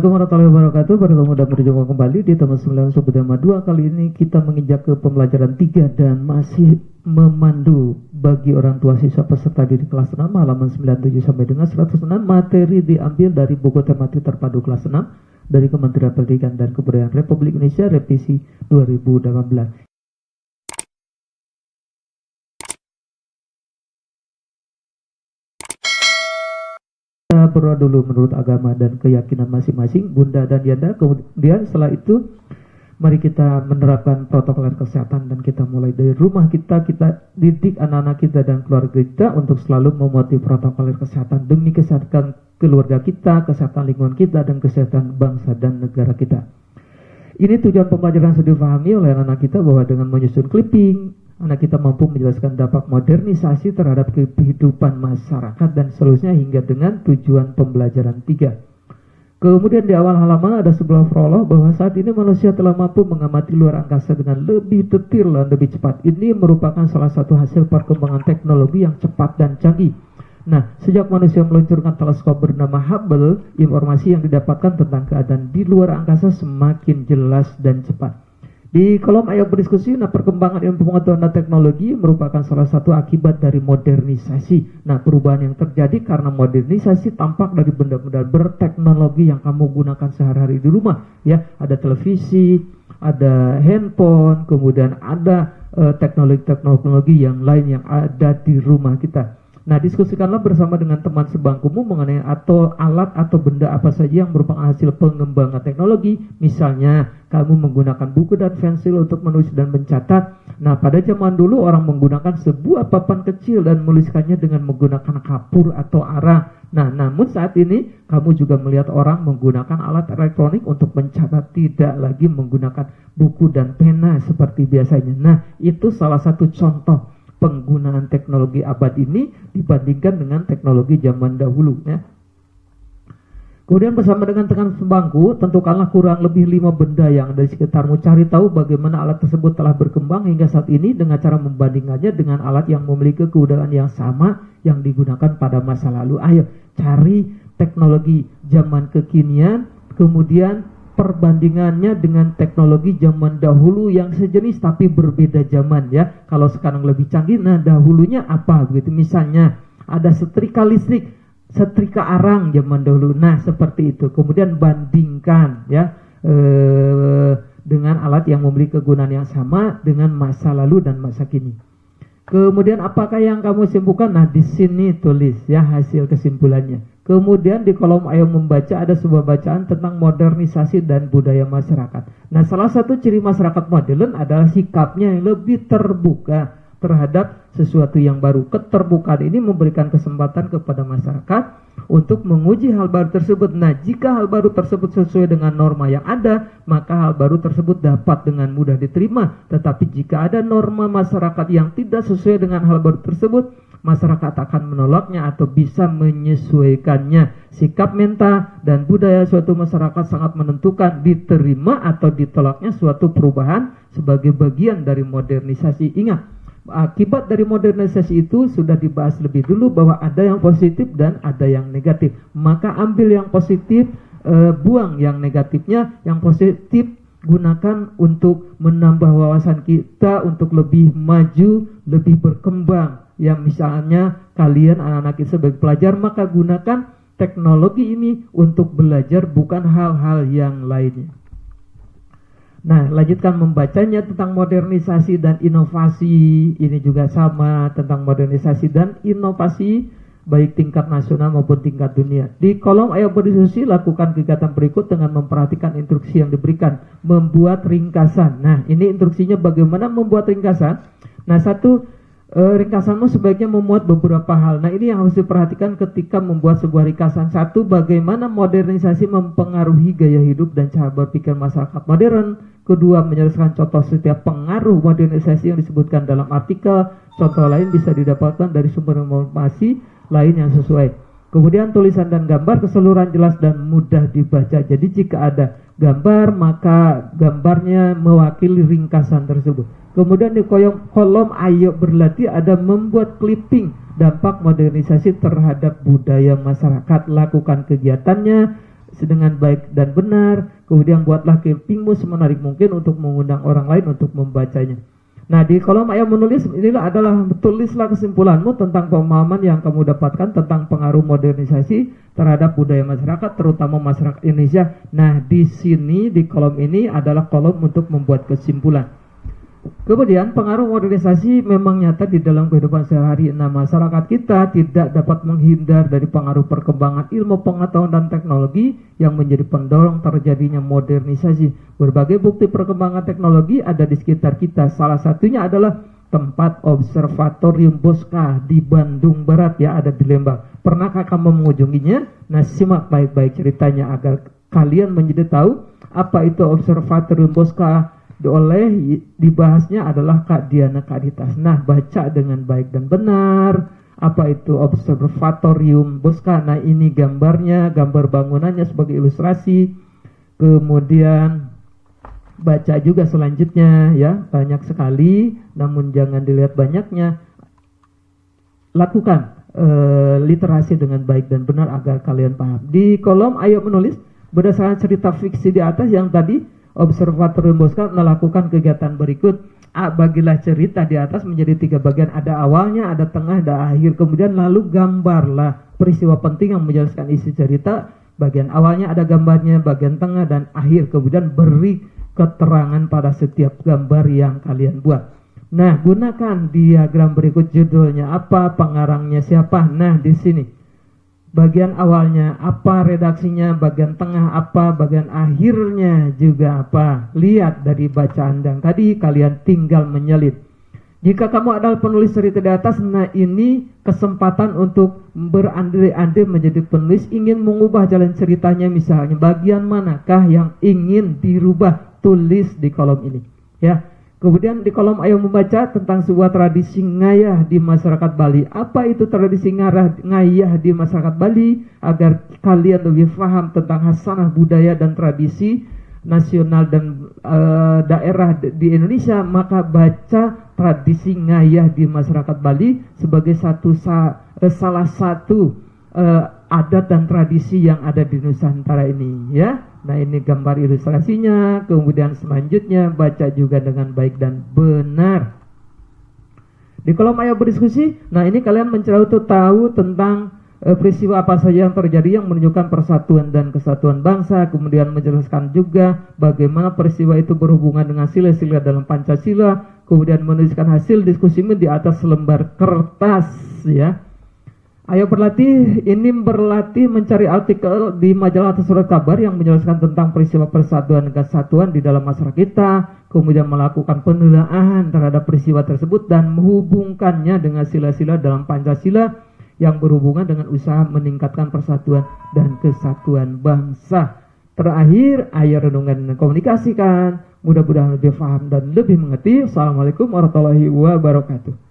Assalamualaikum warahmatullahi wabarakatuh. Bertemu dan berjumpa kembali di teman 9 Subtema 2. Kali ini kita menginjak ke pembelajaran 3 dan masih memandu bagi orang tua siswa peserta didik kelas 6 halaman 97 sampai dengan 106. Materi diambil dari buku tematik terpadu kelas 6 dari Kementerian Pendidikan dan Kebudayaan Republik Indonesia revisi 2018. Berdoa dulu menurut agama dan keyakinan masing-masing, Bunda dan Yanda. Kemudian setelah itu mari kita menerapkan protokol kesehatan dan kita mulai dari rumah kita didik anak-anak kita dan keluarga kita untuk selalu mematuhi protokol kesehatan demi kesehatan keluarga kita, kesehatan lingkungan kita, dan kesehatan bangsa dan negara kita. Ini tujuan pembelajaran sudah dipahami oleh anak-anak kita bahwa dengan menyusun clipping, anak kita mampu menjelaskan dampak modernisasi terhadap kehidupan masyarakat dan seterusnya hingga dengan tujuan pembelajaran 3. Kemudian di awal halaman ada sebuah prolog bahwa saat ini manusia telah mampu mengamati luar angkasa dengan lebih detail dan lebih cepat. Ini merupakan salah satu hasil perkembangan teknologi yang cepat dan canggih. Nah, sejak manusia meluncurkan teleskop bernama Hubble, informasi yang didapatkan tentang keadaan di luar angkasa semakin jelas dan cepat. Di kolom ayo berdiskusi, perkembangan ilmu pengetahuan dan teknologi merupakan salah satu akibat dari modernisasi. Nah, perubahan yang terjadi karena modernisasi tampak dari benda-benda berteknologi yang kamu gunakan sehari-hari di rumah. Ya, ada televisi, ada handphone, kemudian ada teknologi-teknologi yang lain yang ada di rumah kita. Nah, diskusikanlah bersama dengan teman sebangkumu mengenai atau alat atau benda apa saja yang merupakan hasil pengembangan teknologi. Misalnya, kamu menggunakan buku dan pensil untuk menulis dan mencatat. Nah, pada zaman dulu orang menggunakan sebuah papan kecil dan menuliskannya dengan menggunakan kapur atau arang. Nah, namun saat ini kamu juga melihat orang menggunakan alat elektronik untuk mencatat, tidak lagi menggunakan buku dan pena seperti biasanya. Nah, itu salah satu contoh penggunaan teknologi abad ini dibandingkan dengan teknologi zaman dahulu, ya. Kemudian bersama dengan teman sebangku, tentukanlah kurang lebih 5 benda yang ada di sekitarmu. Cari tahu bagaimana alat tersebut telah berkembang hingga saat ini dengan cara membandingkannya dengan alat yang memiliki keunggulan yang sama yang digunakan pada masa lalu. Ayo cari teknologi zaman kekinian, kemudian perbandingannya dengan teknologi zaman dahulu yang sejenis tapi berbeda zaman, ya. Kalau sekarang lebih canggih, nah dahulunya apa begitu. Misalnya ada setrika listrik, setrika arang zaman dahulu. Nah, seperti itu. Kemudian bandingkan, ya, dengan alat yang memiliki kegunaan yang sama dengan masa lalu dan masa kini. Kemudian apakah yang kamu simpulkan? Nah, di sini tulis, ya, hasil kesimpulannya. Kemudian di kolom ayo membaca ada sebuah bacaan tentang modernisasi dan budaya masyarakat. Nah, salah satu ciri masyarakat modern adalah sikapnya yang lebih terbuka terhadap sesuatu yang baru. Keterbukaan ini memberikan kesempatan kepada masyarakat untuk menguji hal baru tersebut. Nah, jika hal baru tersebut sesuai dengan norma yang ada, maka hal baru tersebut dapat dengan mudah diterima. Tetapi jika ada norma masyarakat yang tidak sesuai dengan hal baru tersebut, masyarakat akan menolaknya atau bisa menyesuaikannya. Sikap mental dan budaya suatu masyarakat sangat menentukan diterima atau ditolaknya suatu perubahan sebagai bagian dari modernisasi. Ingat, akibat dari modernisasi itu sudah dibahas lebih dulu bahwa ada yang positif dan ada yang negatif. Maka ambil yang positif, buang yang negatifnya. Yang positif gunakan untuk menambah wawasan kita untuk lebih maju, lebih berkembang. Ya, misalnya kalian anak-anak kita sebagai pelajar, maka gunakan teknologi ini untuk belajar, bukan hal-hal yang lainnya. Nah, lanjutkan membacanya tentang modernisasi dan inovasi. Ini juga sama tentang modernisasi dan inovasi baik tingkat nasional maupun tingkat dunia. Di kolom ayo berdiskusi, lakukan kegiatan berikut dengan memperhatikan instruksi yang diberikan. Membuat ringkasan. Nah, ini instruksinya bagaimana membuat ringkasan. Nah, ringkasanmu sebaiknya memuat beberapa hal. Nah, ini yang harus diperhatikan ketika membuat sebuah ringkasan. 1, bagaimana modernisasi mempengaruhi gaya hidup dan cara berpikir masyarakat modern. 2, menjelaskan contoh setiap pengaruh modernisasi yang disebutkan dalam artikel. Contoh lain bisa didapatkan dari sumber informasi lain yang sesuai. Kemudian tulisan dan gambar keseluruhan jelas dan mudah dibaca. Jadi jika ada gambar, maka gambarnya mewakili ringkasan tersebut. Kemudian di kolom ayo berlatih ada membuat clipping dampak modernisasi terhadap budaya masyarakat. Lakukan kegiatannya dengan baik dan benar. Kemudian buatlah kepingmu semenarik mungkin untuk mengundang orang lain untuk membacanya. Nah, di kolom ayat menulis inilah adalah tulislah kesimpulanmu tentang pemahaman yang kamu dapatkan tentang pengaruh modernisasi terhadap budaya masyarakat, terutama masyarakat Indonesia. Nah, di sini di kolom ini adalah kolom untuk membuat kesimpulan. Kemudian pengaruh modernisasi memang nyata di dalam kehidupan sehari-hari. Nah, masyarakat kita tidak dapat menghindar dari pengaruh perkembangan ilmu pengetahuan dan teknologi yang menjadi pendorong terjadinya modernisasi. Berbagai bukti perkembangan teknologi ada di sekitar kita. Salah satunya adalah tempat Observatorium Bosca di Bandung Barat, ya, ada di Lembang. Pernahkah kamu mengunjunginya? Nah, simak baik-baik ceritanya agar kalian menjadi tahu apa itu Observatorium Bosca. Dibahasnya adalah Kak Diana Kaditas. Nah, baca dengan baik dan benar. Apa itu Observatorium Bosca? Nah, ini gambarnya, gambar bangunannya sebagai ilustrasi. Kemudian baca juga selanjutnya, ya, banyak sekali. Namun jangan dilihat banyaknya. Lakukan literasi dengan baik dan benar agar kalian paham. Di kolom ayo menulis berdasarkan cerita fiksi di atas yang tadi, Observatorium Bosca melakukan kegiatan berikut. A. Bagilah cerita di atas menjadi 3 bagian. Ada awalnya, ada tengah, ada akhir. Kemudian lalu gambarlah peristiwa penting yang menjelaskan isi cerita. Bagian awalnya ada gambarnya, bagian tengah dan akhir. Kemudian beri keterangan pada setiap gambar yang kalian buat. Nah, gunakan diagram berikut. Judulnya apa, pengarangnya siapa. Nah, di sini bagian awalnya apa, redaksinya, bagian tengah apa, bagian akhirnya juga apa. Lihat dari bacaan yang tadi, kalian tinggal menyelip. Jika kamu adalah penulis cerita di atas, nah ini kesempatan untuk berandai-andai menjadi penulis, ingin mengubah jalan ceritanya misalnya. Bagian manakah yang ingin dirubah? Tulis di kolom ini, ya. Kemudian di kolom ayo membaca tentang sebuah tradisi ngayah di masyarakat Bali. Apa itu tradisi ngayah di masyarakat Bali? Agar kalian lebih paham tentang hasanah budaya dan tradisi nasional dan daerah di Indonesia, maka baca tradisi ngayah di masyarakat Bali sebagai salah satu adat dan tradisi yang ada di Nusantara ini, ya. Nah, ini gambar ilustrasinya. Kemudian selanjutnya baca juga dengan baik dan benar. Di kolom ayo berdiskusi, nah ini kalian mencari tahu tentang peristiwa apa saja yang terjadi yang menunjukkan persatuan dan kesatuan bangsa. Kemudian menjelaskan juga bagaimana peristiwa itu berhubungan dengan sila-sila dalam Pancasila. Kemudian menuliskan hasil diskusi di atas lembar kertas, ya. Ayo berlatih, ini berlatih mencari artikel di majalah atau surat kabar yang menjelaskan tentang peristiwa persatuan dan kesatuan di dalam masyarakat kita, kemudian melakukan penelaahan terhadap peristiwa tersebut dan menghubungkannya dengan sila-sila dalam Pancasila yang berhubungan dengan usaha meningkatkan persatuan dan kesatuan bangsa. Terakhir, ayo renungkan dan komunikasikan. Mudah-mudahan lebih paham dan lebih mengerti. Assalamualaikum warahmatullahi wabarakatuh.